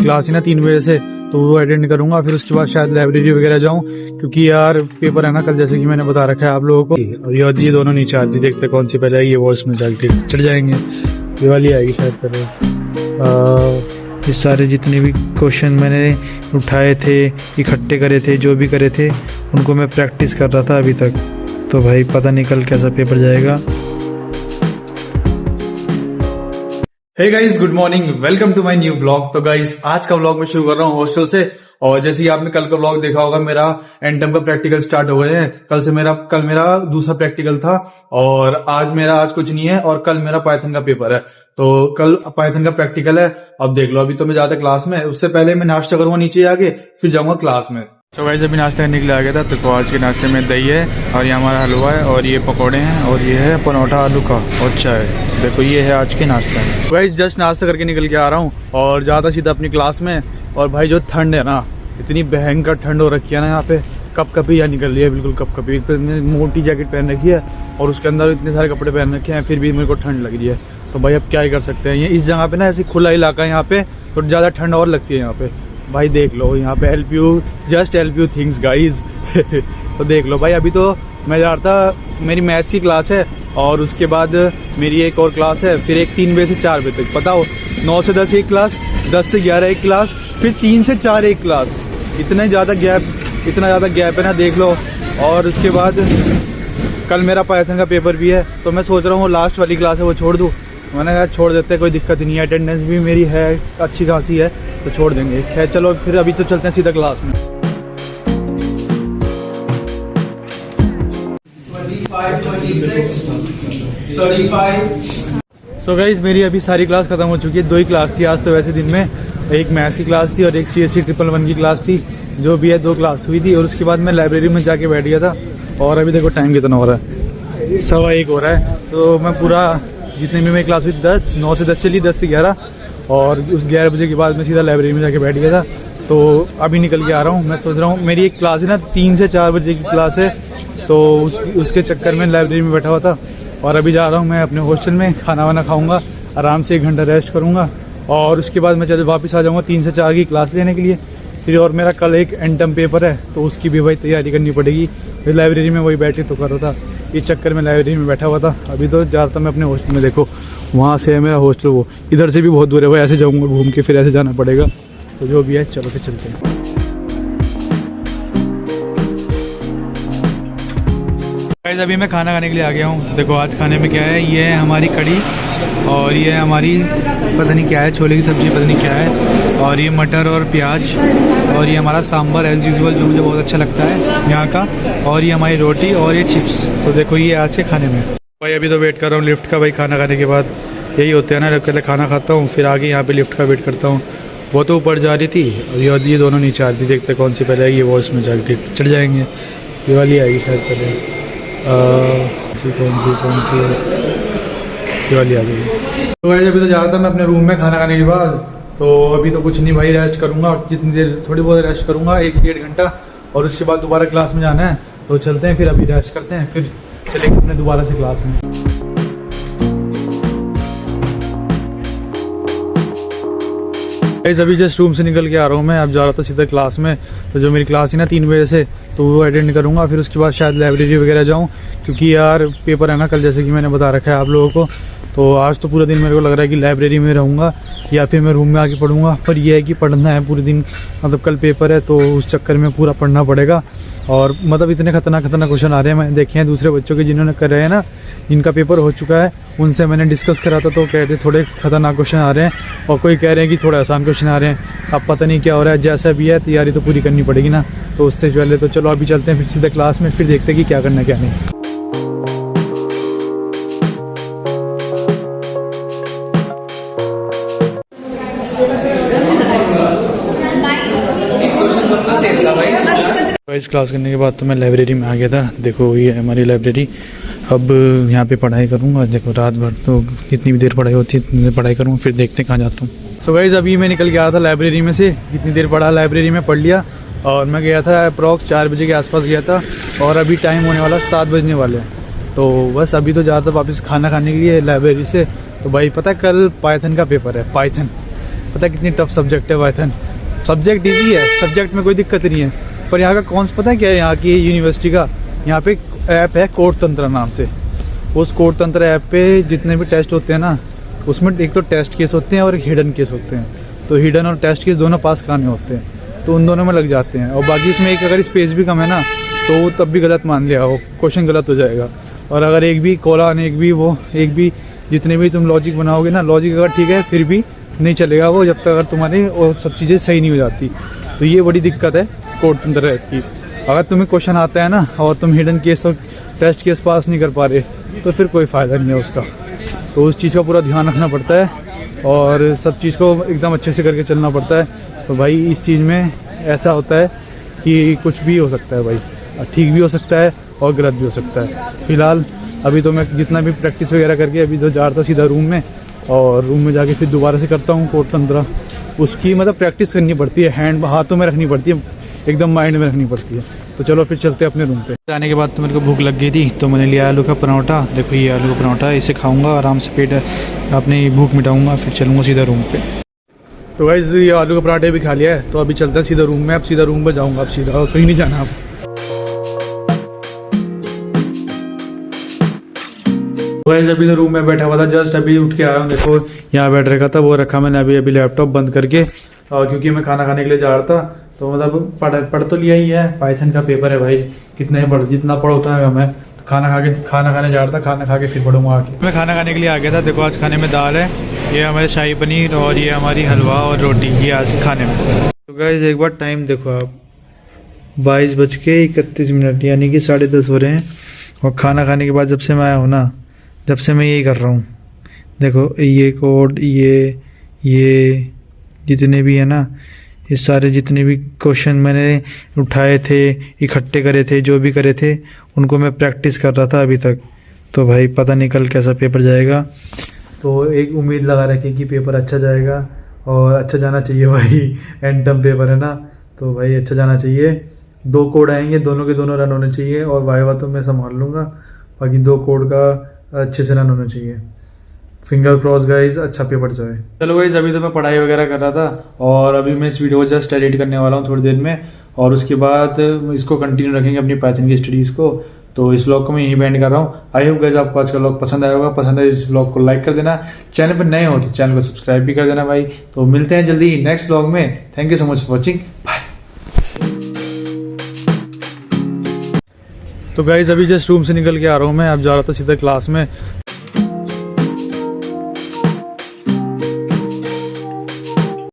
Class ही ना 3 बजे से, तो वो अटेंड करूंगा। फिर उसके बाद शायद लाइब्रेरी वगैरह जाऊं, क्योंकि यार पेपर है ना कल, जैसे कि मैंने बता रखा है आप लोगों को। और ये दोनों नीचे आती, देखते कौन सी पहले आएगी। ये वॉइस में चल के चढ़ जाएंगे, ये वाली आएगी शायद पहले। ये सारे जितने भी क्वेश्चन मैंने उठाए थे, इकट्ठे करे थे, जो भी करे थे, उनको मैं प्रैक्टिस कर रहा था अभी तक। तो भाई पता नहीं कल कैसा पेपर जाएगा। Hey guys, good morning, welcome to my new blog. तो गाइस आज का ब्लॉग मैं शुरू कर रहा हूँ हॉस्टल से। और जैसे कि आपने कल का ब्लॉग देखा होगा, मेरा एंड टर्म का प्रैक्टिकल स्टार्ट हो गए हैं। कल मेरा दूसरा प्रैक्टिकल था और आज कुछ नहीं है। और कल मेरा पाइथन का पेपर है, तो कल पाइथन का प्रैक्टिकल है। अब देख लो, अभी तो मैं जाता क्लास में, उससे पहले मैं नाश्ता करूंगा नीचे आके, फिर जाऊंगा क्लास में। तो गाइस अभी नाश्ता करने के लिए आ गया था। तो आज के नाश्ते में दही है, और ये हमारा हलवा है, और ये पकौड़े हैं, और ये है परोठा आलू का, और चाय। देखो ये है आज के नाश्ता में। गाइस जस्ट नाश्ता करके निकल के आ रहा हूँ और जाता सीधा अपनी क्लास में। और भाई जो ठंड है ना, इतनी भयंकर ठंड हो रखी है ना यहाँ पे, कपकपी या निकल रही है, बिल्कुल कपकपी। तो मैंने मोटी जैकेट पहन रखी है और उसके अंदर इतने सारे कपड़े पहन रखे हैं, फिर भी मेरे को ठंड लग रही है। तो भाई अब क्या ही कर सकते हैं। ये इस जगह पे ना ऐसी खुला इलाका है यहाँ पे, तो ज़्यादा ठंड और लगती है यहाँ पे। भाई देख लो यहाँ पे just help you things guys. तो देख लो भाई, अभी तो मैं जा रहा था, मेरी मैथ्स की क्लास है, और उसके बाद मेरी एक और क्लास है, फिर एक 3 बजे से 4 बजे तक। पता हो 9 से 10 एक क्लास, 10 से 11 एक क्लास, फिर 3 से 4 एक क्लास। इतना ज़्यादा गैप है ना, देख लो। और उसके बाद कल मेरा पाइथन का पेपर भी है, तो मैं सोच रहा हूँ लास्ट वाली क्लास है वो छोड़ दूँ। मैंने कहा छोड़ देते हैं, कोई दिक्कत नहीं है, अटेंडेंस भी मेरी है अच्छी खासी है, तो छोड़ देंगे। खैर चलो फिर अभी तो चलते हैं सीधा क्लास में। 35 सो गाइज मेरी अभी सारी क्लास खत्म हो चुकी है। 2 ही क्लास थी आज तो, वैसे दिन में एक मैथ्स की क्लास थी और एक CSC 111 की क्लास थी। जो भी है 2 क्लास हुई थी, और उसके बाद मैं लाइब्रेरी में जाके बैठ गया था। और अभी देखो टाइम कितना हो रहा है, 1:15 हो रहा है। तो मैं पूरा जितनी भी मेरी क्लास हुई 9 से 10 चली, 10 से 11, और उस 11 बजे के बाद मैं सीधा लाइब्रेरी में जाके बैठ गया था। तो अभी निकल के आ रहा हूँ। मैं सोच रहा हूँ, मेरी एक क्लास है ना 3 से 4 बजे की क्लास है, तो उसके चक्कर में लाइब्रेरी में बैठा हुआ था। और अभी जा रहा हूँ मैं अपने हॉस्टल में, खाना वाना खाऊंगा, आराम से 1 घंटा रेस्ट करूँगा, और उसके बाद मैं चल वापस आ जाऊँगा 3 से 4 की क्लास लेने के लिए। फिर और मेरा कल एक एंड टर्म पेपर है, तो उसकी भी भाई तैयारी करनी पड़ेगी। फिर लाइब्रेरी में वही बैठे तो कर रहा था, इस चक्कर में लाइब्रेरी में बैठा हुआ था। अभी तो जा रहा था मैं अपने हॉस्टल में। देखो वहाँ से है मेरा हॉस्टल, वो इधर से भी बहुत दूर है भाई, ऐसे जाऊँगा घूम के, फिर ऐसे जाना पड़ेगा। तो जो भी है चलो फिर चलते हैं। गाइस अभी मैं खाना खाने के लिए आ गया हूँ। देखो आज खाने में क्या है, ये है हमारी कढ़ी, और ये है हमारी पता नहीं क्या है, छोले की सब्ज़ी पता नहीं क्या है, और ये मटर और प्याज, और ये हमारा सांभर एज यूजुअल जो मुझे बहुत अच्छा लगता है यहाँ का, और ये हमारी रोटी, और ये चिप्स। तो देखो ये आज के खाने में। भाई अभी तो वेट कर रहा हूँ लिफ्ट का। भाई खाना खाने के बाद यही होता है ना, पहले खाना खाता हूँ, फिर आगे यहाँ पे लिफ्ट का वेट करता हूँ। वो तो ऊपर जा रही थी और ये दोनों नीचे आ रही थी, देखते कौन सी पहले आएगी। वॉइस में चल के चढ़ जाएंगे, ये वाली आएगी शायद पहले। कौन सी ये वाली आ जाएगी। तो भाई अभी तो जा रहा था मैं अपने रूम में खाना खाने के बाद। तो अभी तो कुछ नहीं भाई, रेस्ट करूँगा जितनी देर, थोड़ी बहुत रेस्ट करूँगा, 1-1.5 घंटा, और उसके बाद दोबारा क्लास में जाना है। तो चलते हैं, फिर अभी रेस्ट करते हैं, फिर चलेंगे अपने दोबारा से क्लास में। अभी जस्ट रूम से निकल के आ रहा हूँ मैं, अब जा रहा था सीधा क्लास में। तो जो मेरी क्लास है ना 3 बजे से, तो वो अटेंड करूँगा। फिर उसके बाद शायद लाइब्रेरी वगैरह जाऊँ, क्योंकि यार पेपर है ना कल, जैसे कि मैंने बता रखा है आप लोगों को। तो आज तो पूरा दिन मेरे को लग रहा है कि लाइब्रेरी में रहूँगा, या फिर मैं रूम में आके पढ़ूँगा। पर यह है कि पढ़ना है पूरे दिन, मतलब कल पेपर है, तो उस चक्कर में पूरा पढ़ना पड़ेगा। और मतलब इतने खतरनाक क्वेश्चन आ रहे हैं, मैंने देखे हैं दूसरे बच्चों के जिन्होंने कर रहे हैं ना, जिनका पेपर हो चुका है, उनसे मैंने डिस्कस करा था। तो कह रहे थे थोड़े खतरनाक क्वेश्चन आ रहे हैं, और कोई कह रहे हैं कि थोड़ा आसान क्वेश्चन आ रहे हैं। अब पता नहीं क्या हो रहा है, जैसा भी है तैयारी तो पूरी करनी पड़ेगी ना। तो उससे पहले तो चलो अभी चलते हैं फिर सीधा क्लास में, फिर देखते हैं कि क्या करना है क्या नहीं। इस क्लास करने के बाद तो मैं लाइब्रेरी में आ गया था। देखो ये हमारी लाइब्रेरी। अब यहाँ पे पढ़ाई करूँगा। देखो रात भर तो कितनी भी देर पढ़ाई होती है, इतनी देर पढ़ाई करूँगा, फिर देखते हैं कहाँ जाता हूँ। सो गाइस अभी मैं निकल के आया था लाइब्रेरी में से, कितनी देर पढ़ा लाइब्रेरी में, पढ़ लिया। और मैं गया था अप्रॉक्स 4 बजे के आसपास गया था, और अभी टाइम होने वाला 7 बजने वाले हैं। तो बस अभी तो जा रहा था वापस खाना खाने के लिए लाइब्रेरी से। तो भाई पता है कल पाइथन का पेपर है, पाइथन पता है कितनी टफ सब्जेक्ट है पाइथन। सब्जेक्ट ईजी है, सब्जेक्ट में कोई दिक्कत नहीं है, पर यहाँ का कौन पता है क्या है यहाँ की यूनिवर्सिटी का, यहाँ पे ऐप है कोड तंत्र नाम से। उस कोड तंत्र ऐप पे जितने भी टेस्ट होते हैं ना, उसमें एक तो टेस्ट केस होते हैं और एक हिडन केस होते हैं। तो हिडन और टेस्ट केस दोनों पास कराने होते हैं, तो उन दोनों में लग जाते हैं। और बाकी इसमें एक अगर स्पेस भी कम है ना, तो वो तब भी गलत मान लिया, वो क्वेश्चन गलत हो जाएगा। और अगर एक भी कोलान, एक भी जितने भी तुम लॉजिक बनाओगे ना, लॉजिक अगर ठीक है फिर भी नहीं चलेगा वो, जब तक अगर तुम्हारी और सब चीज़ें सही नहीं हो जाती। तो ये बड़ी दिक्कत है कोड तंत्र ऐप की। अगर तुम्हें क्वेश्चन आता है ना और तुम हिडन केस और टेस्ट केस पास नहीं कर पा रहे, तो फिर कोई फ़ायदा नहीं है उसका। तो उस चीज़ का पूरा ध्यान रखना पड़ता है और सब चीज़ को एकदम अच्छे से करके चलना पड़ता है। तो भाई इस चीज़ में ऐसा होता है कि कुछ भी हो सकता है भाई, ठीक भी हो सकता है और गलत भी हो सकता है। फ़िलहाल अभी तो मैं जितना भी प्रैक्टिस वगैरह करके अभी तो जा रहा था सीधा रूम में, और रूम में जाके फिर दोबारा से करता हूँ कोड तंत्र। उसकी मतलब प्रैक्टिस करनी पड़ती है, हैंड हाथों में रखनी पड़ती है, एकदम माइंड में रखनी पड़ती है। तो चलो फिर चलते हैं अपने रूम पे। जाने के बाद तो मेरे को भूख लग गई थी, तो मैंने लिया आलू का पराठा। देखो ये आलू का पराठा है, इसे खाऊंगा, आराम से पेट अपनी भूख मिटाऊंगा, फिर चलूँगा सीधा रूम पे। तो गाइस ये आलू का पराठे भी खा लिया है, तो अभी चलते हैं सीधा रूम में। अब सीधा रूम पे जाऊँगा, अब सीधा, और कहीं नहीं जाना अब। गाइस अभी तो रूम में बैठा हुआ था, जस्ट अभी उठ के आया हूँ। देखो यहाँ बैठ रखा था, वो रखा मैंने अभी लैपटॉप बंद करके, क्योंकि मैं खाना खाने के लिए जा रहा था। तो मतलब पढ़ तो लिया ही है, पाइथन का पेपर है भाई, कितना ही पढ़, जितना पढ़ उतना है मैं। तो खाना खाने जा रहा था, खाना खा के फिर पढ़ूंगा आके। मैं खाना खाने के लिए आ गया था। देखो आज खाने में दाल है, ये हमारे शाही पनीर, और ये हमारी हलवा और रोटी, ये आज खाने में। तो गाइस एक बार टाइम देखो आप, 22:31 यानी कि 10:30 हो रहे हैं। और खाना खाने के बाद जब से मैं आया हूँ ना, जब से मैं यही कर रहा हूँ। देखो ये कोड, ये जितने भी है ना, ये सारे जितने भी क्वेश्चन मैंने उठाए थे, इकट्ठे करे थे, जो भी करे थे, उनको मैं प्रैक्टिस कर रहा था अभी तक। तो भाई पता नहीं कल कैसा पेपर जाएगा, तो एक उम्मीद लगा रखी कि पेपर अच्छा जाएगा, और अच्छा जाना चाहिए भाई। एंड टर्म पेपर है ना, तो भाई अच्छा जाना चाहिए। 2 कोड आएंगे, दोनों के दोनों रन होने चाहिए, और वाइवा तो मैं संभाल लूँगा, बाकी 2 कोड का अच्छे से रन होना चाहिए। फिंगर क्रॉस गाइज, अच्छा पेपर जाए। चलो गाइज अभी तो मैं पढ़ाई वगैरह कर रहा था, और अभी मैं इस वीडियो को जस्ट एडिट करने वाला हूँ थोड़ी देर में, और उसके बाद इसको कंटिन्यू रखेंगे अपनी पाइथन की स्टडीज़ को। तो इस व्लॉग को मैं यहीं बैंड कर रहा हूँ। आई होप गाइज आपको आज का व्लॉग पसंद आया होगा। पसंद है इस व्लॉग को लाइक कर देना, चैनल पर नए हो तो चैनल को सब्सक्राइब भी कर देना भाई। तो मिलते हैं जल्दी नेक्स्ट व्लॉग में। Thank you so much for watching, bye. तो गाइज अभी जस्ट रूम से निकल के आ रहा हूँ मैं, अब जा रहा था सीधा क्लास में।